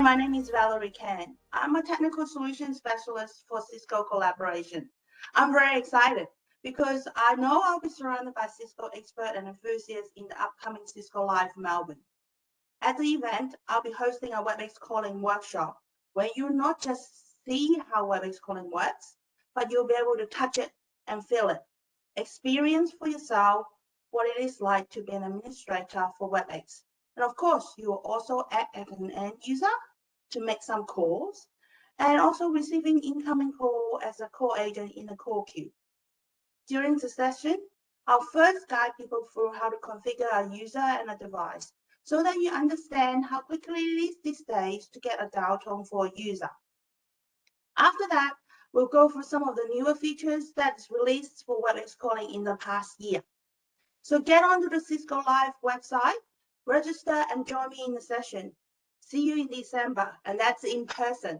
My name is Valerie Kan. I'm a technical solutions specialist for Cisco collaboration. I'm very excited because I know I'll be surrounded by Cisco experts and enthusiasts in the upcoming Cisco Live Melbourne. At the event, I'll be hosting a Webex calling workshop where you'll not just see how Webex calling works, but you'll be able to touch it and feel it. Experience for yourself what it is like to be an administrator for Webex. And of course, you will also act as an end user to make some calls and also receiving incoming call as a call agent in the call queue. During the session, I'll first guide people through how to configure a user and a device so that you understand how quickly it is these days to get a dial tone for a user. After that, we'll go through some of the newer features that's released for Webex calling in the past year. So get onto the Cisco Live website, register and join me in the session. See you in December, and that's in person.